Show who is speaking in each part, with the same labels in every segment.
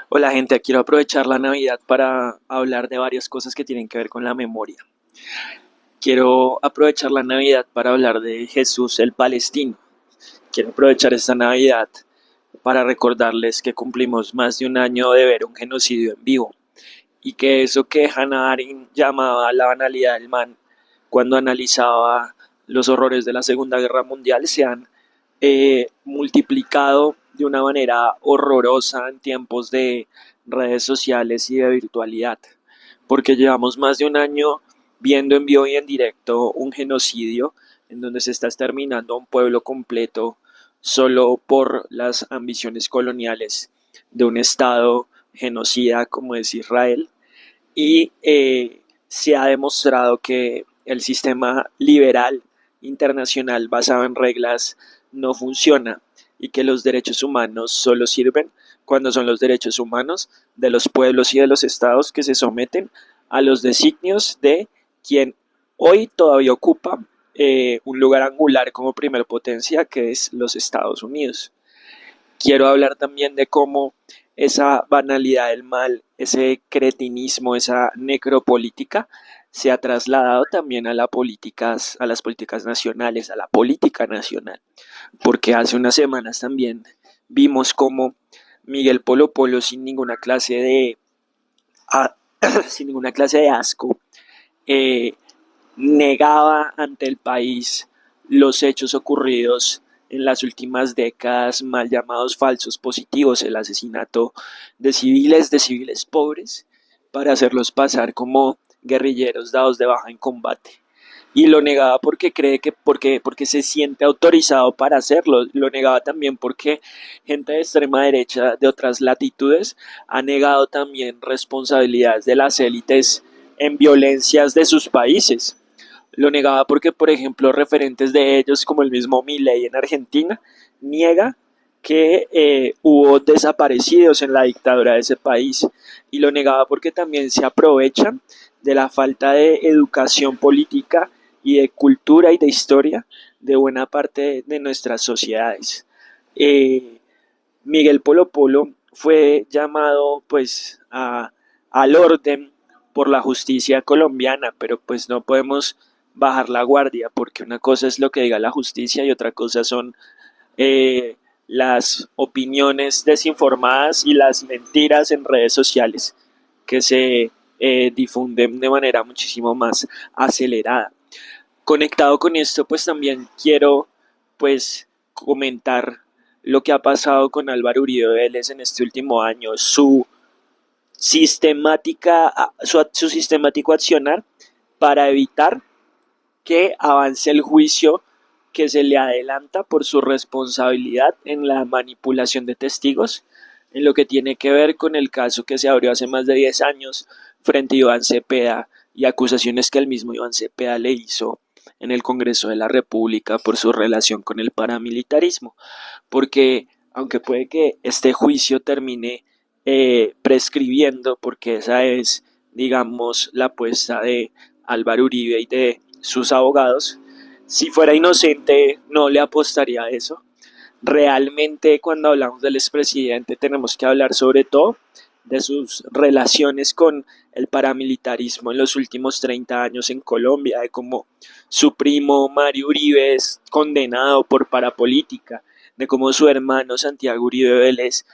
Speaker 1: Hola gente, quiero aprovechar la Navidad para hablar de varias cosas que tienen que ver con la memoria. Quiero aprovechar la Navidad para hablar de Jesús el Palestino. Quiero aprovechar esta Navidad para recordarles que cumplimos más de un año de ver un genocidio en vivo y que eso que Hannah Arendt llamaba la banalidad del mal cuando analizaba los horrores de la Segunda Guerra Mundial se han multiplicado de una manera horrorosa en tiempos de redes sociales y de virtualidad, porque llevamos más de un año viendo en vivo y en directo un genocidio en donde se está exterminando a un pueblo completo solo por las ambiciones coloniales de un Estado genocida como es Israel y se ha demostrado que el sistema liberal internacional basado en reglas no funciona y que los derechos humanos solo sirven cuando son los derechos humanos de los pueblos y de los estados que se someten a los designios de quien hoy todavía ocupa un lugar angular como primer potencia que es los Estados Unidos. Quiero hablar también de cómo esa banalidad del mal, ese cretinismo, esa necropolítica se ha trasladado también a las políticas nacionales, a la política nacional, porque hace unas semanas también vimos cómo Miguel Polo Polo a- sin ninguna clase de asco eh, negaba ante el país los hechos ocurridos en las últimas décadas, mal llamados falsos positivos, el asesinato de civiles pobres, para hacerlos pasar como guerrilleros dados de baja en combate. Y lo negaba porque cree que porque se siente autorizado para hacerlo. Lo negaba también porque gente de extrema derecha de otras latitudes ha negado también responsabilidades de las élites en violencias de sus países. Lo negaba porque, por ejemplo, referentes de ellos, como el mismo Milei en Argentina, niega que hubo desaparecidos en la dictadura de ese país. Y lo negaba porque también se aprovechan de la falta de educación política y de cultura y de historia de buena parte de nuestras sociedades. Eh, Miguel Polo Polo fue llamado pues al orden por la justicia colombiana, pero pues no podemos bajar la guardia porque una cosa es lo que diga la justicia y otra cosa son eh, las opiniones desinformadas y las mentiras en redes sociales que se difunden de manera muchísimo más acelerada. Conectado con esto, pues también quiero pues comentar lo que ha pasado con Álvaro Uribe Vélez en este último año, su sistemático accionar para evitar que avance el juicio que se le adelanta por su responsabilidad en la manipulación de testigos, en lo que tiene que ver con el caso que se abrió hace más de 10 años frente a Iván Cepeda y acusaciones que el mismo Iván Cepeda le hizo en el Congreso de la República por su relación con el paramilitarismo. Porque aunque puede que este juicio termine prescribiendo, porque esa es, digamos, la apuesta de Álvaro Uribe y de sus abogados, si fuera inocente no le apostaría a eso. Realmente cuando hablamos del expresidente tenemos que hablar sobre todo de sus relaciones con el paramilitarismo en los últimos 30 años en Colombia, de cómo su primo Mario Uribe es condenado por parapolítica, de cómo su hermano Santiago Uribe Vélez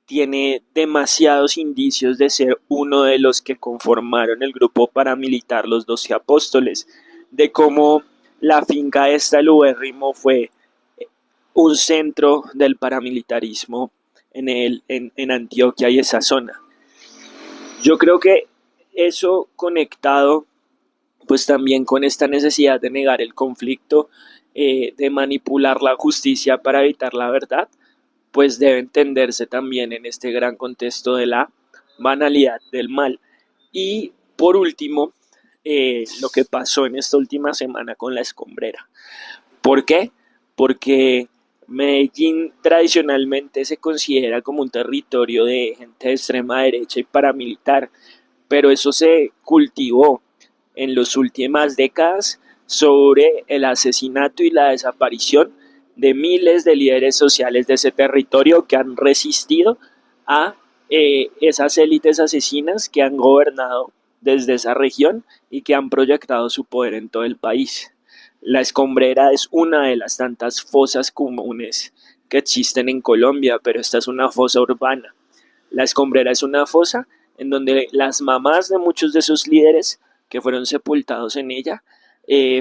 Speaker 1: tiene demasiados indicios de ser uno de los que conformaron el grupo paramilitar Los Doce Apóstoles, de cómo la finca esta, el Ubérrimo, fue un centro del paramilitarismo en Antioquia y esa zona. Yo creo que eso conectado pues también con esta necesidad de negar el conflicto, de manipular la justicia para evitar la verdad, pues debe entenderse también en este gran contexto de la banalidad del mal. Y por último, lo que pasó en esta última semana con la escombrera. ¿Por qué? Porque Medellín tradicionalmente se considera como un territorio de gente de extrema derecha y paramilitar, pero eso se cultivó en las últimas décadas sobre el asesinato y la desaparición de miles de líderes sociales de ese territorio que han resistido a esas élites asesinas que han gobernado desde esa región y que han proyectado su poder en todo el país. La Escombrera es una de las tantas fosas comunes que existen en Colombia, pero esta es una fosa urbana. La Escombrera es una fosa en donde las mamás de muchos de esos líderes que fueron sepultados en ella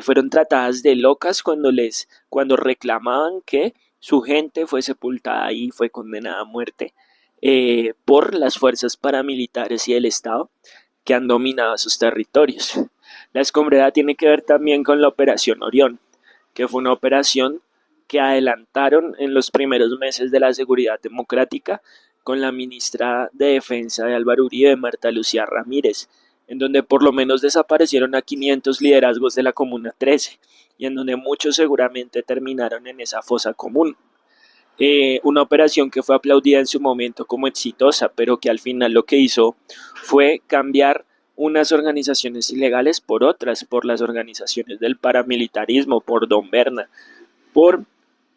Speaker 1: fueron tratadas de locas cuando reclamaban que su gente fue sepultada y fue condenada a muerte por las fuerzas paramilitares y el Estado que han dominado esos territorios. La Escombrera tiene que ver también con la Operación Orión, que fue una operación que adelantaron en los primeros meses de la seguridad democrática con la ministra de Defensa de Álvaro Uribe, Marta Lucía Ramírez, en donde por lo menos desaparecieron a 500 liderazgos de la Comuna 13 y en donde muchos seguramente terminaron en esa fosa común. Una operación que fue aplaudida en su momento como exitosa, pero que al final lo que hizo fue cambiar unas organizaciones ilegales por otras, por las organizaciones del paramilitarismo, por Don Berna, por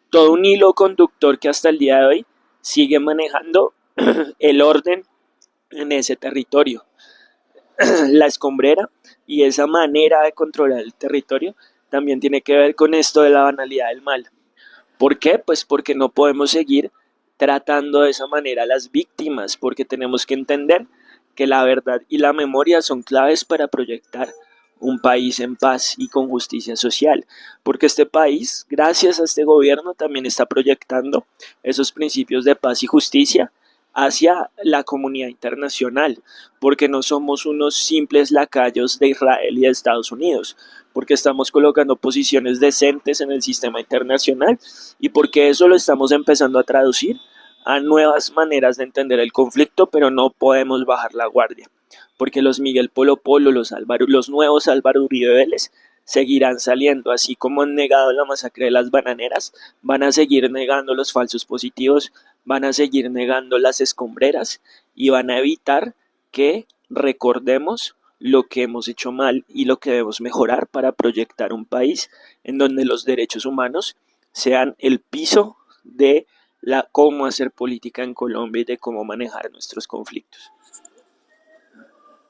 Speaker 1: todo un hilo conductor que hasta el día de hoy sigue manejando el orden en ese territorio. La Escombrera y esa manera de controlar el territorio también tiene que ver con esto de la banalidad del mal. ¿Por qué? Pues porque no podemos seguir tratando de esa manera a las víctimas, porque tenemos que entender que la verdad y la memoria son claves para proyectar un país en paz y con justicia social, porque este país, gracias a este gobierno, también está proyectando esos principios de paz y justicia hacia la comunidad internacional, porque no somos unos simples lacayos de Israel y de Estados Unidos, porque estamos colocando posiciones decentes en el sistema internacional y porque eso lo estamos empezando a traducir a nuevas maneras de entender el conflicto, pero no podemos bajar la guardia, porque los Miguel Polo Polo, los nuevos Álvaro Uribe Vélez seguirán saliendo, así como han negado la masacre de las bananeras, van a seguir negando los falsos positivos, van a seguir negando las escombreras y van a evitar que recordemos lo que hemos hecho mal y lo que debemos mejorar para proyectar un país en donde los derechos humanos sean el piso de cómo hacer política en Colombia y de cómo manejar nuestros conflictos.